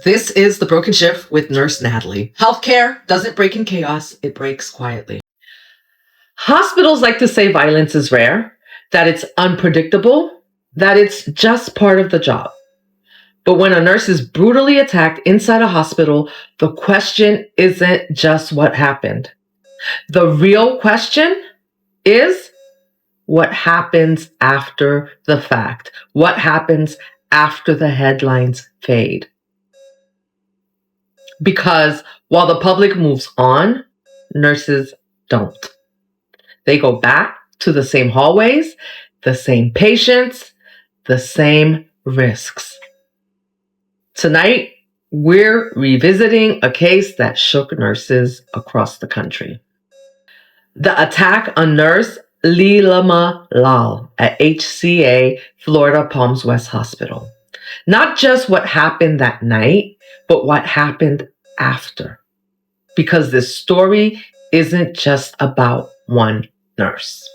This is The Broken Shift with Nurse Natalie. Healthcare doesn't break in chaos, it breaks quietly. Hospitals like to say violence is rare, that it's unpredictable, that it's just part of the job. But when a nurse is brutally attacked inside a hospital, the question isn't just what happened. The real question is what happens after the fact? What happens after the headlines fade? Because while the public moves on, nurses don't. They go back to the same hallways, the same patients, the same risks. Tonight, we're revisiting a case that shook nurses across the country. The attack on nurse Leelama Lal at HCA Florida Palms West Hospital. Not just what happened that night, but what happened after. Because this story isn't just about one nurse.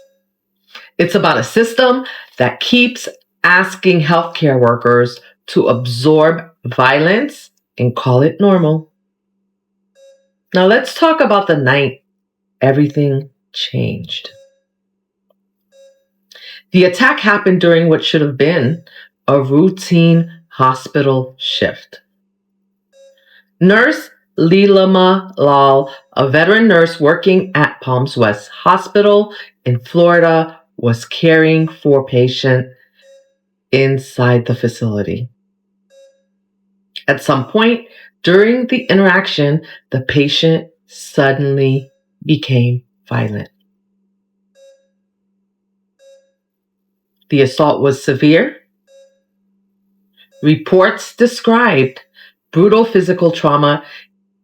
It's about a system that keeps asking healthcare workers to absorb violence and call it normal. Now let's talk about the night everything changed. The attack happened during what should have been a routine hospital shift. Nurse Leelama Lal, a veteran nurse working at Palms West Hospital in Florida, was caring for a patient inside the facility. At some point during the interaction, the patient suddenly became violent. The assault was severe. Reports described brutal physical trauma,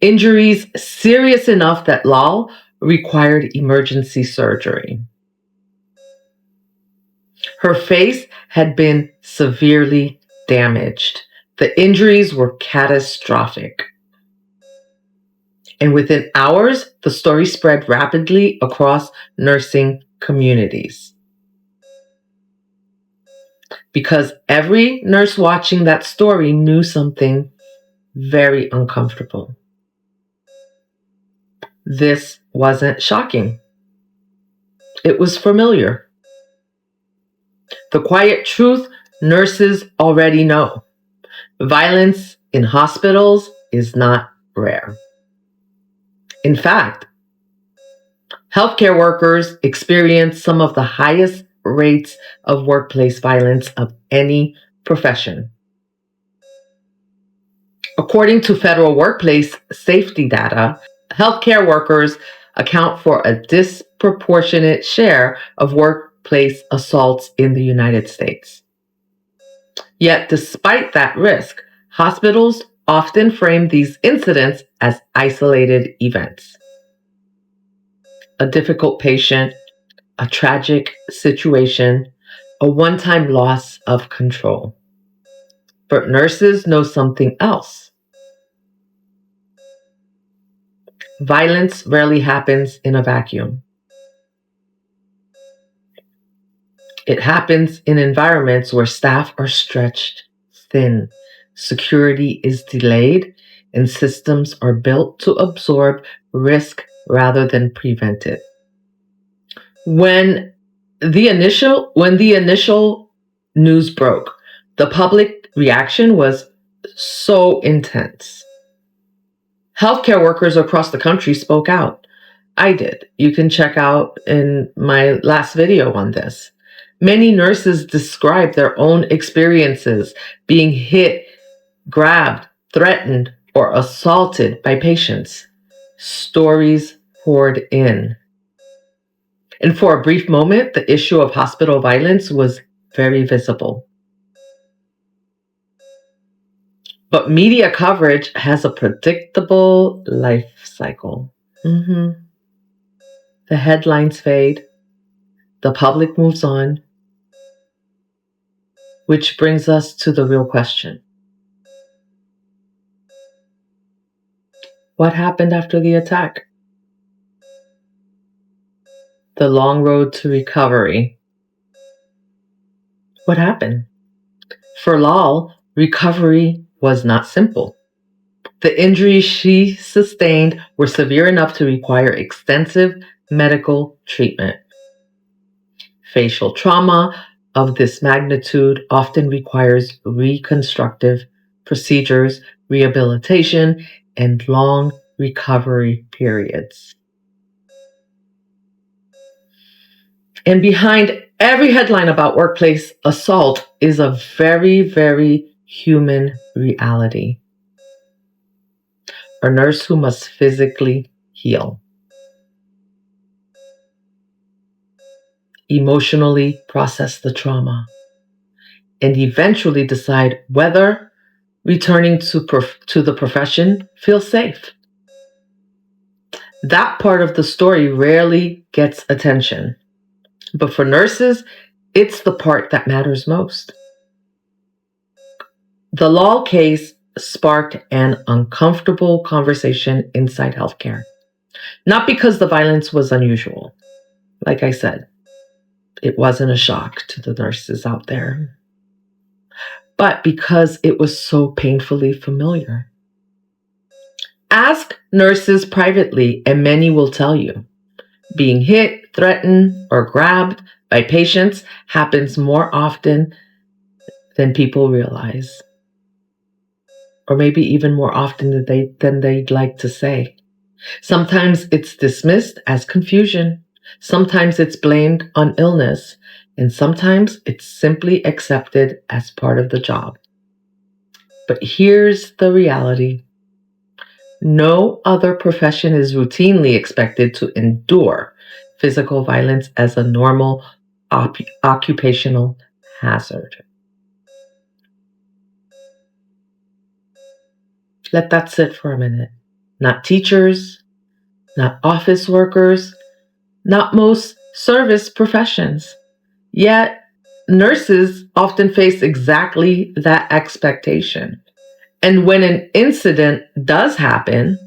injuries serious enough that Lal required emergency surgery. Her face had been severely damaged. The injuries were catastrophic. And within hours, the story spread rapidly across nursing communities. Because every nurse watching that story knew something very uncomfortable. This wasn't shocking. It was familiar. The quiet truth nurses already know. Violence in hospitals is not rare. In fact, healthcare workers experience some of the highest rates of workplace violence of any profession. According to federal workplace safety data, healthcare workers account for a disproportionate share of workplace assaults in the United States. Yet, despite that risk, hospitals often frame these incidents as isolated events. A difficult patient, a tragic situation, a one-time loss of control. But nurses know something else. Violence rarely happens in a vacuum. It happens in environments where staff are stretched thin, security is delayed, and systems are built to absorb risk rather than prevent it. When the initial news broke, the public reaction was so intense. Healthcare workers across the country spoke out. I did. You can check out in my last video on this. Many nurses described their own experiences being hit, grabbed, threatened, or assaulted by patients. Stories poured in. And for a brief moment, the issue of hospital violence was very visible. But media coverage has a predictable life cycle. The headlines fade. The public moves on. Which brings us to the real question. What happened after the attack? The long road to recovery. What happened? For Lal, recovery was not simple. The injuries she sustained were severe enough to require extensive medical treatment. Facial trauma of this magnitude often requires reconstructive procedures, rehabilitation, and long recovery periods. And behind every headline about workplace assault is a very, very human reality. A nurse who must physically heal, emotionally process the trauma, and eventually decide whether returning to the profession feels safe. That part of the story rarely gets attention, but for nurses, it's the part that matters most. The Law case sparked an uncomfortable conversation inside healthcare. Not because the violence was unusual. Like I said, it wasn't a shock to the nurses out there, but because it was so painfully familiar. Ask nurses privately, and many will tell you being hit, threatened, or grabbed by patients happens more often than people realize, or maybe even more often than they'd like to say. Sometimes it's dismissed as confusion, sometimes it's blamed on illness, and sometimes it's simply accepted as part of the job. But here's the reality. No other profession is routinely expected to endure physical violence as a normal occupational hazard. Let that sit for a minute. Not teachers, not office workers, not most service professions. Yet, nurses often face exactly that expectation. And when an incident does happen,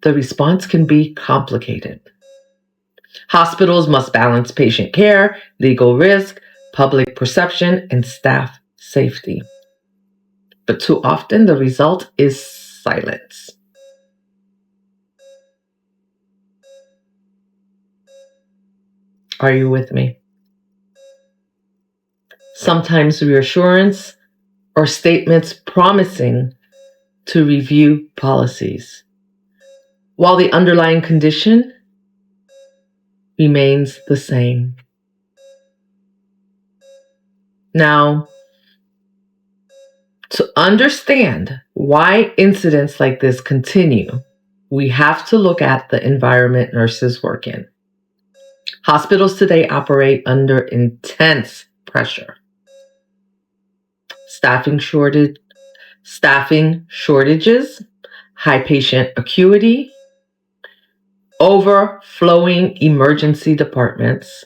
the response can be complicated. Hospitals must balance patient care, legal risk, public perception, and staff safety. But too often, the result is silence. Are you with me? Sometimes reassurance or statements promising to review policies, while the underlying condition remains the same. Now, to understand why incidents like this continue, we have to look at the environment nurses work in. Hospitals today operate under intense pressure. Staffing shortages, high patient acuity, overflowing emergency departments.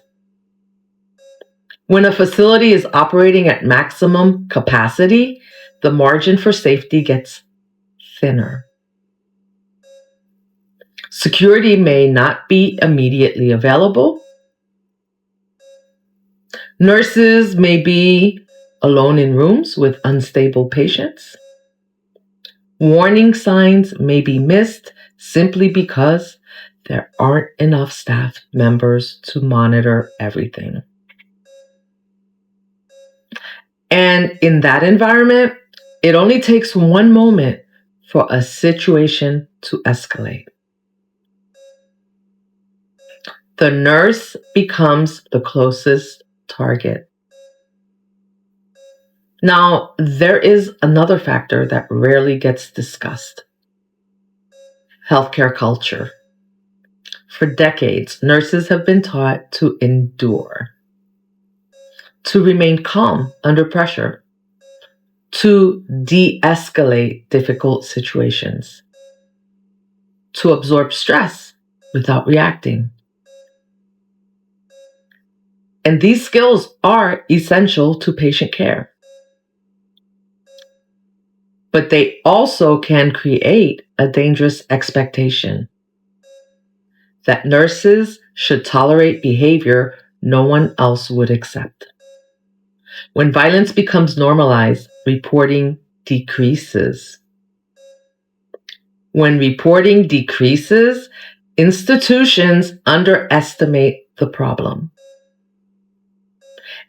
When a facility is operating at maximum capacity, the margin for safety gets thinner. Security may not be immediately available. Nurses may be alone in rooms with unstable patients. Warning signs may be missed simply because there aren't enough staff members to monitor everything. And in that environment, it only takes one moment for a situation to escalate. The nurse becomes the closest target. Now, there is another factor that rarely gets discussed: healthcare culture. For decades, nurses have been taught to endure, to remain calm under pressure, to de-escalate difficult situations, to absorb stress without reacting. And these skills are essential to patient care. But they also can create a dangerous expectation that nurses should tolerate behavior no one else would accept. When violence becomes normalized, reporting decreases. When reporting decreases, institutions underestimate the problem.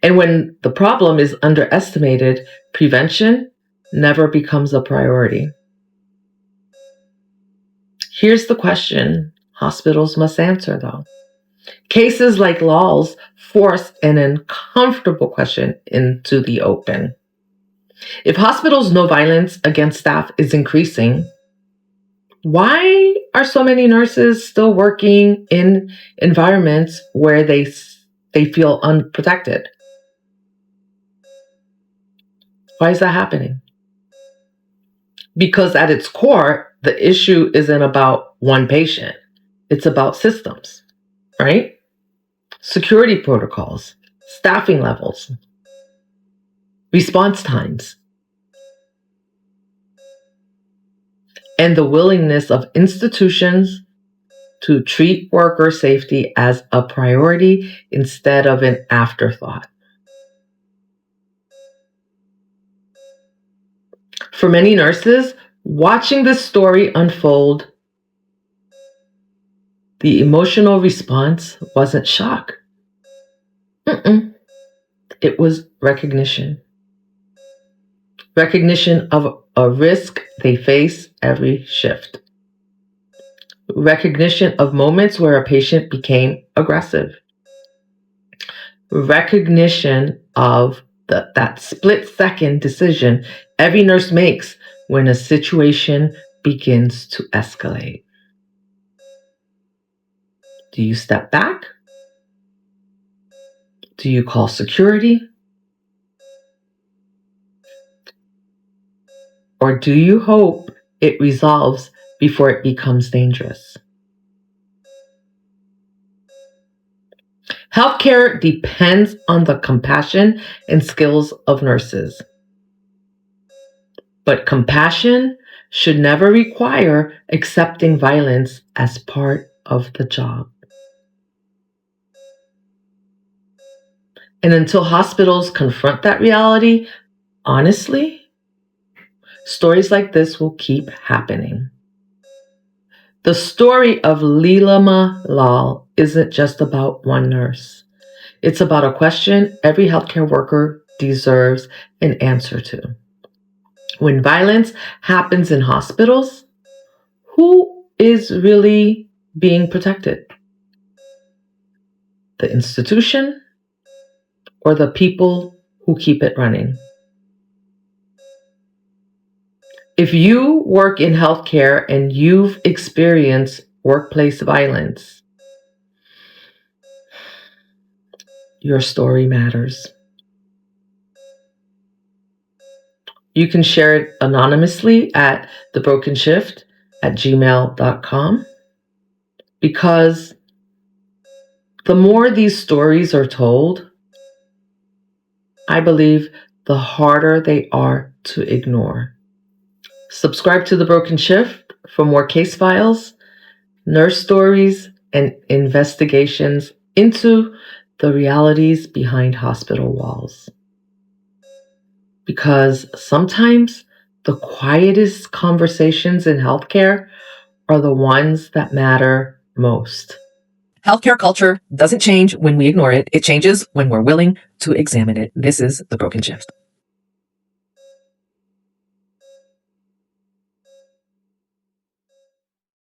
And when the problem is underestimated, prevention never becomes a priority. Here's the question hospitals must answer, though. Cases like Law's force an uncomfortable question into the open. If hospitals know violence against staff is increasing, why are so many nurses still working in environments where they feel unprotected? Why is that happening? Because at its core, the issue isn't about one patient. It's about systems, right? Security protocols, staffing levels, response times, and the willingness of institutions to treat worker safety as a priority instead of an afterthought. For many nurses, watching this story unfold, the emotional response wasn't shock. It was recognition. Recognition of a risk they face every shift. Recognition of moments where a patient became aggressive. Recognition of that split-second decision every nurse makes when a situation begins to escalate. Do you step back? Do you call security? Or do you hope it resolves before it becomes dangerous? Healthcare depends on the compassion and skills of nurses. But compassion should never require accepting violence as part of the job. And until hospitals confront that reality, honestly, stories like this will keep happening. The story of Leelama Lal isn't just about one nurse. It's about a question every healthcare worker deserves an answer to. When violence happens in hospitals, who is really being protected? The institution or the people who keep it running? If you work in healthcare and you've experienced workplace violence, your story matters. You can share it anonymously at TheBrokenShift@gmail.com, because the more these stories are told, I believe the harder they are to ignore. Subscribe to The Broken Shift for more case files, nurse stories, and investigations into the realities behind hospital walls. Because sometimes the quietest conversations in healthcare are the ones that matter most. Healthcare culture doesn't change when we ignore it. It changes when we're willing to examine it. This is The Broken Shift.